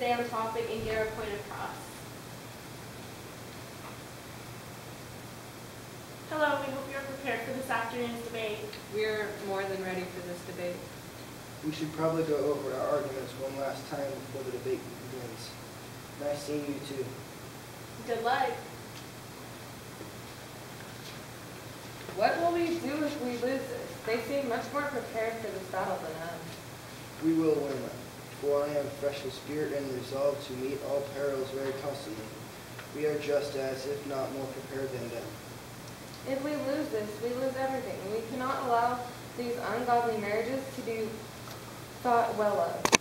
stay on topic and get our point across. Hello, we hope you're prepared for this afternoon's debate. We're more than ready for this debate. We should probably go over our arguments one last time before the debate begins. Nice seeing you too. Good luck. What will we do if we lose this? They seem much more prepared for this battle than us. We will win, for I am fresh of spirit and resolved to meet all perils very constantly. We are just as, if not more prepared than them. If we lose this, we lose everything. We cannot allow these ungodly marriages to be thought well of.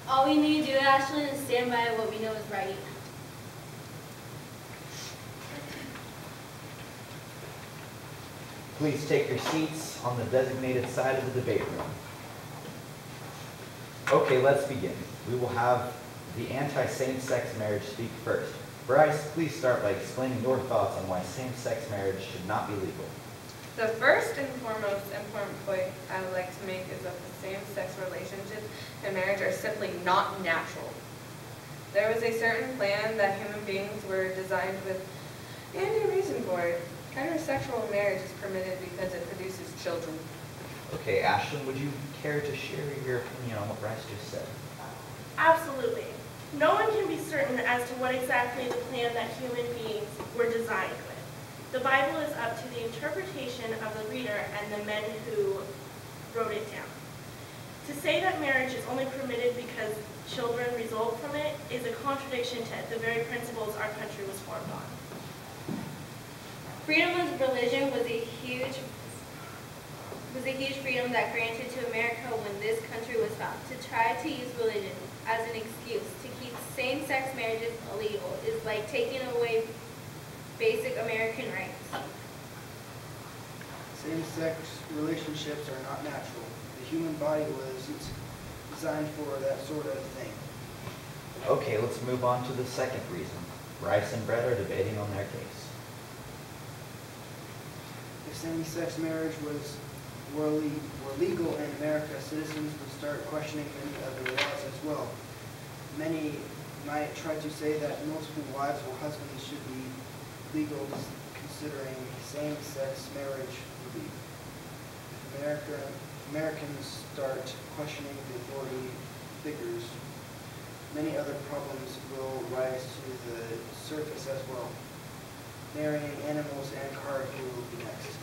All we need to do, Ashley, is stand by what we know is right. Please take your seats on the designated side of the debate room. Okay, let's begin. We will have the anti-same-sex marriage speak first. Bryce, please start by explaining your thoughts on why same-sex marriage should not be legal. The first and foremost important point I would like to make is that the same-sex relationships and marriage are simply not natural. There was a certain plan that human beings were designed with, and a reason for it. Heterosexual marriage is permitted because it produces children. Okay, Ashton, would you care to share your opinion on what Bryce just said? Absolutely. No one can be certain as to what exactly the plan that human beings were designed with. The Bible is up to the interpretation of the reader and the men who wrote it down. To say that marriage is only permitted because children result from it is a contradiction to the very principles our country was formed on. Freedom of religion was a huge freedom that granted to America when this country was founded. To try to use religion as an excuse to keep same-sex marriages illegal is like taking away basic American rights. Same-sex relationships are not natural. The human body was designed for that sort of thing. Okay, let's move on to the second reason. Bryce and Brett are debating on their case. If same-sex marriage were legal in America, citizens would start questioning many other laws as well. Many might try to say that multiple wives or husbands should be legal, considering same-sex marriage would be. If Americans start questioning the authority figures, many other problems will rise to the surface as well. Marrying animals and cars will be next.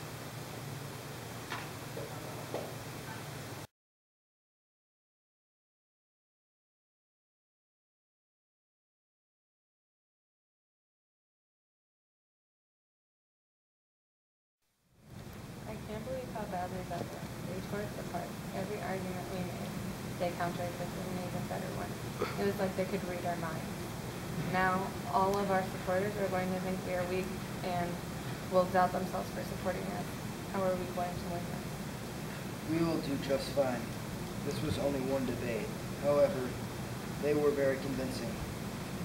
I can't believe how badly that went. They tore us apart. Every argument we made, they countered with an even better one. It was like they could read our minds. Now, all of our supporters are going to think we are weak and will doubt themselves for supporting us. How are we going to win this? We will do just fine. This was only one debate. However, they were very convincing.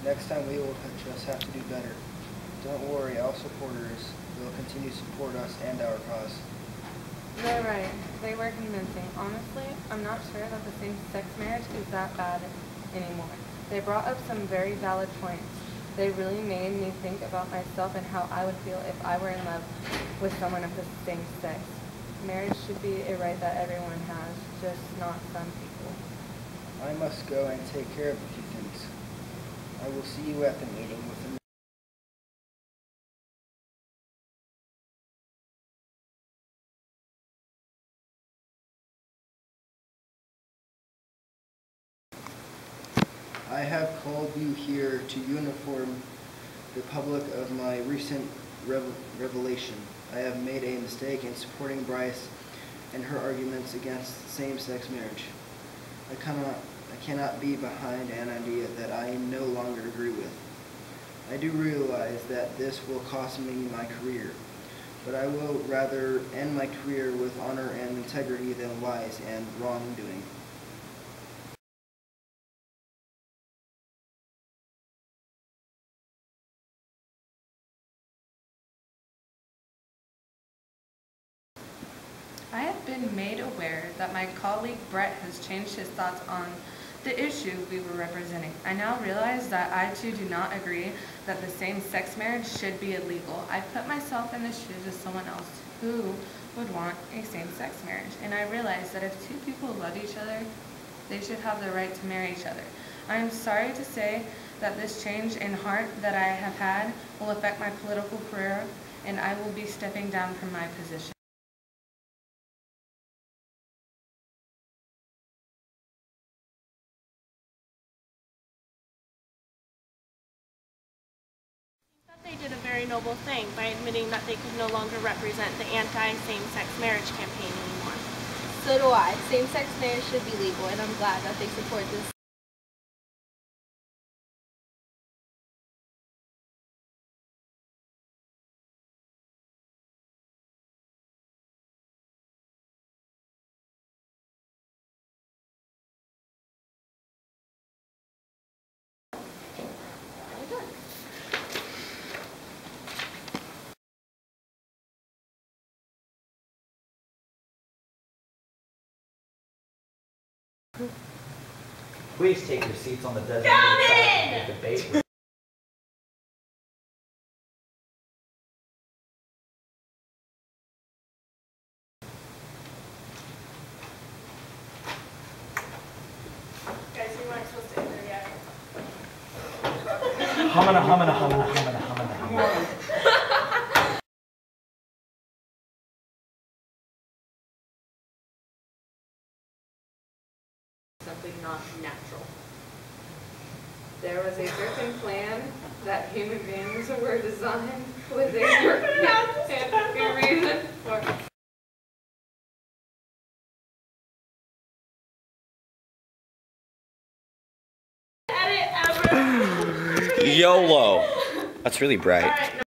Next time we will just have to do better. Don't worry, our supporters will continue to support us and our cause. They're right. They were convincing. Honestly, I'm not sure that the same-sex marriage is that bad anymore. They brought up some very valid points. They really made me think about myself and how I would feel if I were in love with someone of the same sex. Marriage should be a right that everyone has, just not some people. I must go and take care of a few things. I will see you at the meeting with the I have called you here to inform the public of my recent revelation. I have made a mistake in supporting Bryce and her arguments against same-sex marriage. I cannot be behind an idea that I no longer agree with. I do realize that this will cost me my career, but I will rather end my career with honor and integrity than lies and wrongdoing. been made aware that my colleague Brett has changed his thoughts on the issue we were representing. I now realize that I too do not agree that the same-sex marriage should be illegal. I put myself in the shoes of someone else who would want a same-sex marriage, and I realize that if two people love each other, they should have the right to marry each other. I am sorry to say that this change in heart that I have had will affect my political career, and I will be stepping down from my position. They did a very noble thing by admitting that they could no longer represent the anti-same-sex marriage campaign anymore. So do I. Same-sex marriage should be legal, and I'm glad that they support this. Please take your seats on the designated track of the debate. Guys, you weren't supposed to enter yet. Humana. Simply not natural. There was a certain plan that human beings were designed with a certain reason for. Edit ever. YOLO. That's really bright. All right.